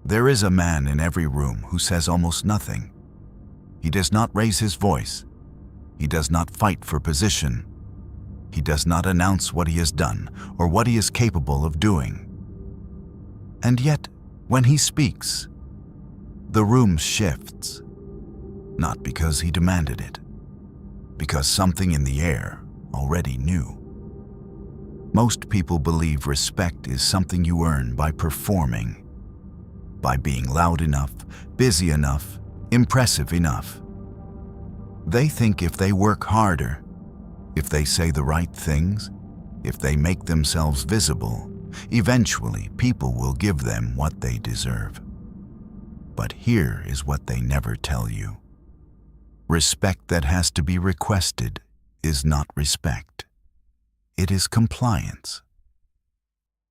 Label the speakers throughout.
Speaker 1: There is a man in every room who says almost nothing. He does not raise his voice. He does not fight for position. He does not announce what he has done or what he is capable of doing. And yet, when he speaks, the room shifts, not because he demanded it, because something in the air already knew. Most people believe respect is something you earn by performing, by being loud enough, busy enough, impressive enough. They think if they work harder, if they say the right things, if they make themselves visible, eventually people will give them what they deserve. But here is what they never tell you. Respect that has to be requested is not respect. It is compliance.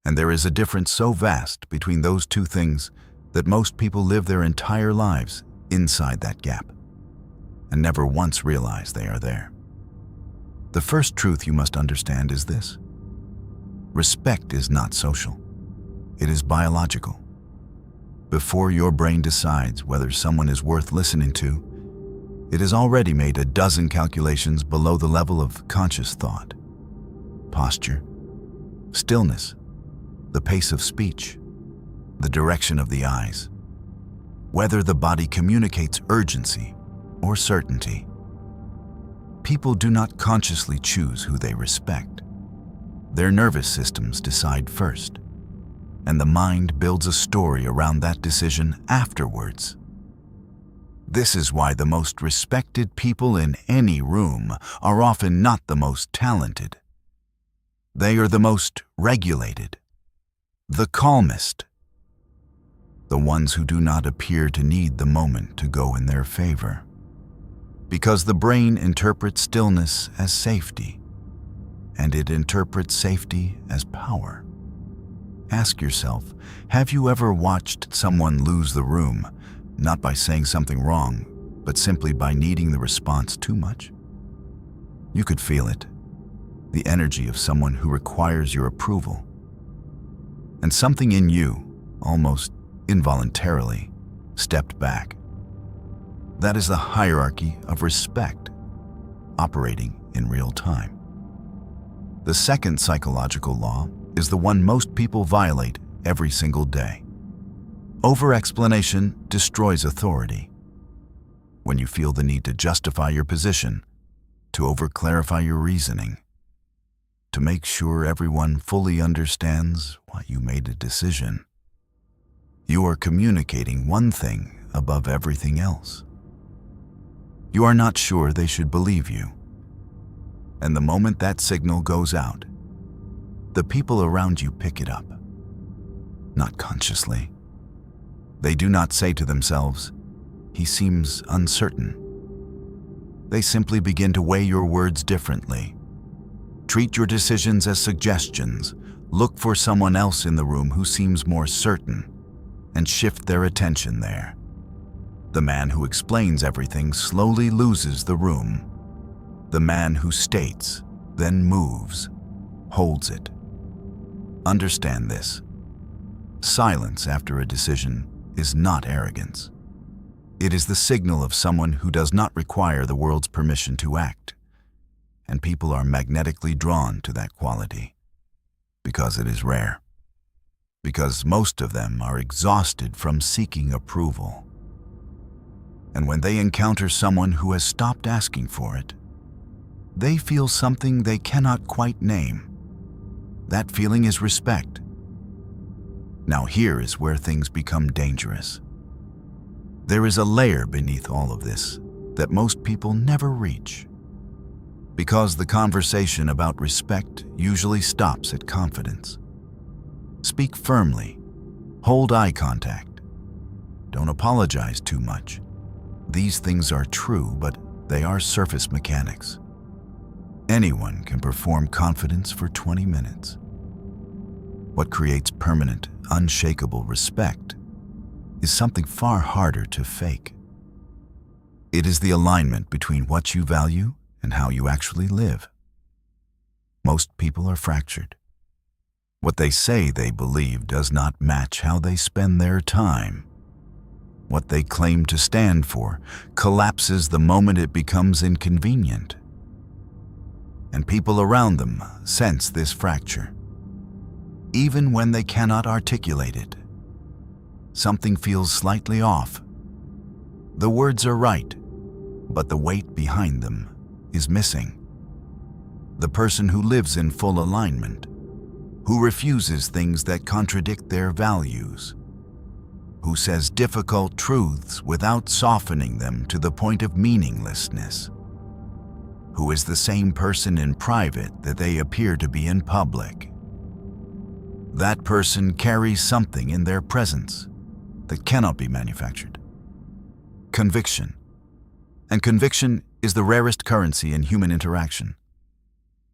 Speaker 1: And there is a difference so vast between those two things that most people live their entire lives inside that gap and never once realize they are there. The first truth you must understand is this: respect is not social. It is biological. Before your brain decides whether someone is worth listening to, it has already made a dozen calculations below the level of conscious thought. Posture, stillness, the pace of speech, the direction of the eyes, whether the body communicates urgency or certainty. People do not consciously choose who they respect. Their nervous systems decide first, and the mind builds a story around that decision afterwards. This is why the most respected people in any room are often not the most talented. They are the most regulated, the calmest, the ones who do not appear to need the moment to go in their favor. Because the brain interprets stillness as safety, and it interprets safety as power. Ask yourself, have you ever watched someone lose the room, not by saying something wrong, but simply by needing the response too much? You could feel it, the energy of someone who requires your approval. And something in you, almost involuntarily, stepped back. That is the hierarchy of respect, operating in real time. The second psychological law is the one most people violate every single day. Over-explanation destroys authority. When you feel the need to justify your position, to over-clarify your reasoning, to make sure everyone fully understands why you made a decision, you are communicating one thing above everything else. You are not sure they should believe you. And the moment that signal goes out, the people around you pick it up. Not consciously. They do not say to themselves, "He seems uncertain." They simply begin to weigh your words differently. Treat your decisions as suggestions. Look for someone else in the room who seems more certain, and shift their attention there. The man who explains everything slowly loses the room. The man who states, then moves, holds it. Understand this. Silence after a decision is not arrogance. It is the signal of someone who does not require the world's permission to act. And people are magnetically drawn to that quality because it is rare. Because most of them are exhausted from seeking approval. And when they encounter someone who has stopped asking for it, they feel something they cannot quite name. That feeling is respect. Now here is where things become dangerous. There is a layer beneath all of this that most people never reach. Because the conversation about respect usually stops at confidence. Speak firmly. Hold eye contact. Don't apologize too much. These things are true, but they are surface mechanics. Anyone can perform confidence for 20 minutes. What creates permanent, unshakable respect is something far harder to fake. It is the alignment between what you value and how you actually live. Most people are fractured. What they say they believe does not match how they spend their time. What they claim to stand for collapses the moment it becomes inconvenient. And people around them sense this fracture. Even when they cannot articulate it, something feels slightly off. The words are right, but the weight behind them is missing. The person who lives in full alignment, who refuses things that contradict their values, who says difficult truths without softening them to the point of meaninglessness, who is the same person in private that they appear to be in public. That person carries something in their presence that cannot be manufactured. Conviction. And conviction is the rarest currency in human interaction.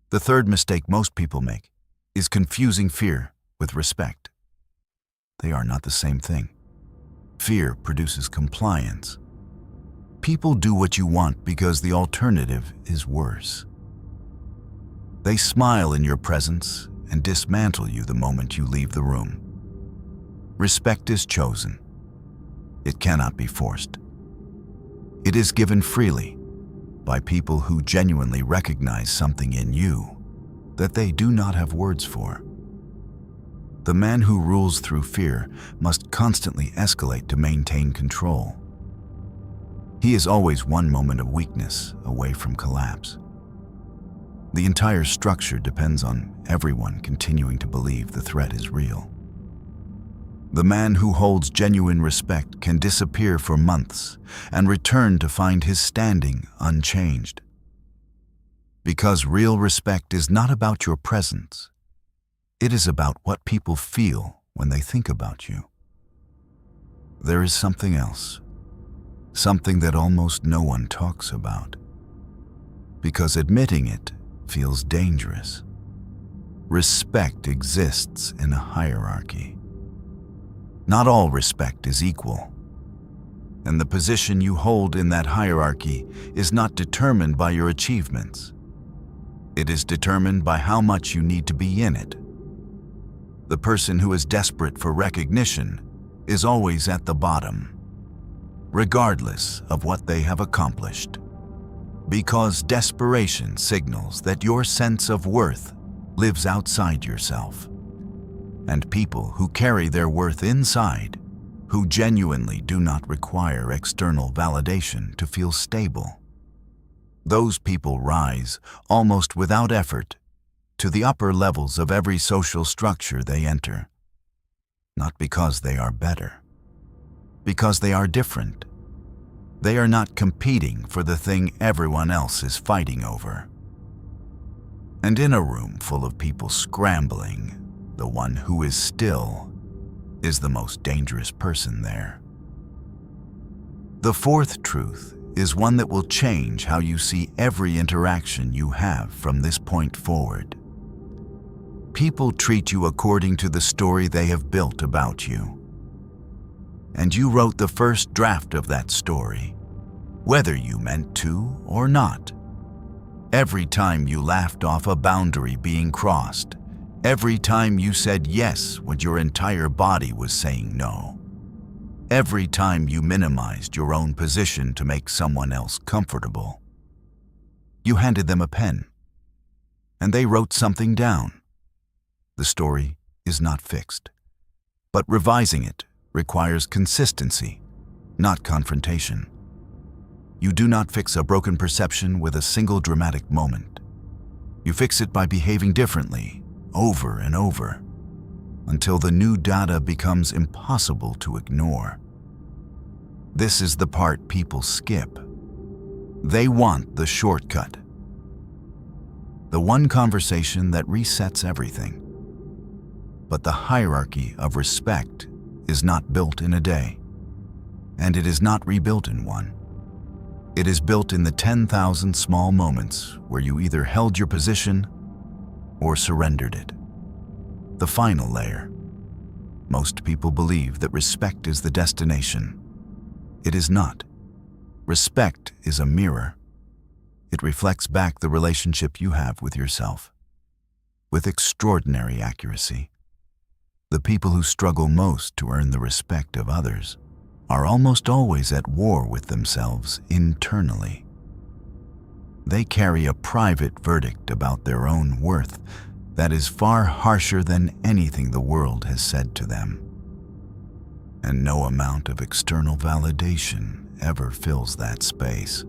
Speaker 1: The third mistake most people make is confusing fear with respect. They are not the same thing. Fear produces compliance. People do what you want because the alternative is worse. They smile in your presence and dismantle you the moment you leave the room. Respect is chosen. It cannot be forced. It is given freely by people who genuinely recognize something in you that they do not have words for. The man who rules through fear must constantly escalate to maintain control. He is always one moment of weakness away from collapse. The entire structure depends on everyone continuing to believe the threat is real. The man who holds genuine respect can disappear for months and return to find his standing unchanged. Because real respect is not about your presence. It is about what people feel when they think about you. There is something else, something that almost no one talks about, because admitting it feels dangerous. Respect exists in a hierarchy. Not all respect is equal, and the position you hold in that hierarchy is not determined by your achievements. It is determined by how much you need to be in it. The person who is desperate for recognition is always at the bottom, regardless of what they have accomplished. Because desperation signals that your sense of worth lives outside yourself. And people who carry their worth inside, who genuinely do not require external validation to feel stable, those people rise, almost without effort, to the upper levels of every social structure they enter. Not because they are better, because they are different. They are not competing for the thing everyone else is fighting over. And in a room full of people scrambling, the one who is still is the most dangerous person there. The fourth truth is one that will change how you see every interaction you have from this point forward. People treat you according to the story they have built about you. And you wrote the first draft of that story, whether you meant to or not. Every time you laughed off a boundary being crossed, every time you said yes when your entire body was saying no, every time you minimized your own position to make someone else comfortable, you handed them a pen, and they wrote something down. The story is not fixed, but revising it requires consistency, not confrontation. You do not fix a broken perception with a single dramatic moment. You fix it by behaving differently, over and over, until the new data becomes impossible to ignore. This is the part people skip. They want the shortcut, the one conversation that resets everything. But the hierarchy of respect is not built in a day, and it is not rebuilt in one. It is built in the 10,000 small moments where you either held your position or surrendered it. The final layer. Most people believe that respect is the destination. It is not. Respect is a mirror. It reflects back the relationship you have with yourself, with extraordinary accuracy. The people who struggle most to earn the respect of others are almost always at war with themselves internally. They carry a private verdict about their own worth that is far harsher than anything the world has said to them. And no amount of external validation ever fills that space.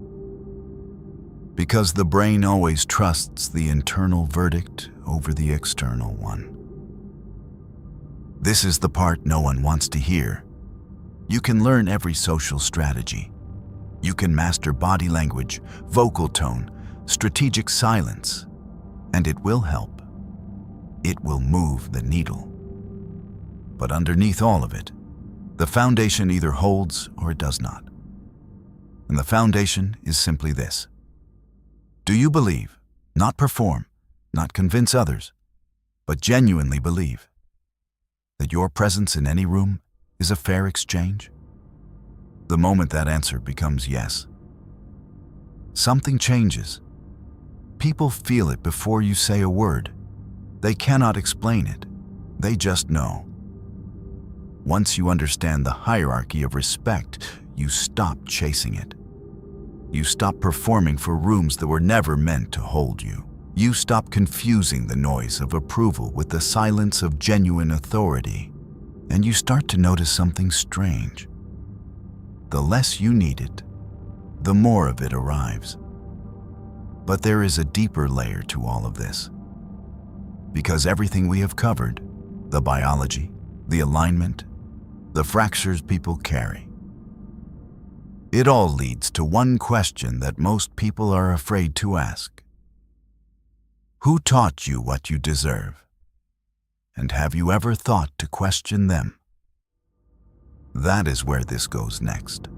Speaker 1: Because the brain always trusts the internal verdict over the external one. This is the part no one wants to hear. You can learn every social strategy. You can master body language, vocal tone, strategic silence, and it will help. It will move the needle. But underneath all of it, the foundation either holds or it does not. And the foundation is simply this. Do you believe, not perform, not convince others, but genuinely believe that your presence in any room is a fair exchange? The moment that answer becomes yes, something changes. People feel it before you say a word. They cannot explain it. They just know. Once you understand the hierarchy of respect, you stop chasing it. You stop performing for rooms that were never meant to hold you. You stop confusing the noise of approval with the silence of genuine authority, and you start to notice something strange. The less you need it, the more of it arrives. But there is a deeper layer to all of this. Because everything we have covered, the biology, the alignment, the fractures people carry, it all leads to one question that most people are afraid to ask. Who taught you what you deserve? And have you ever thought to question them? That is where this goes next.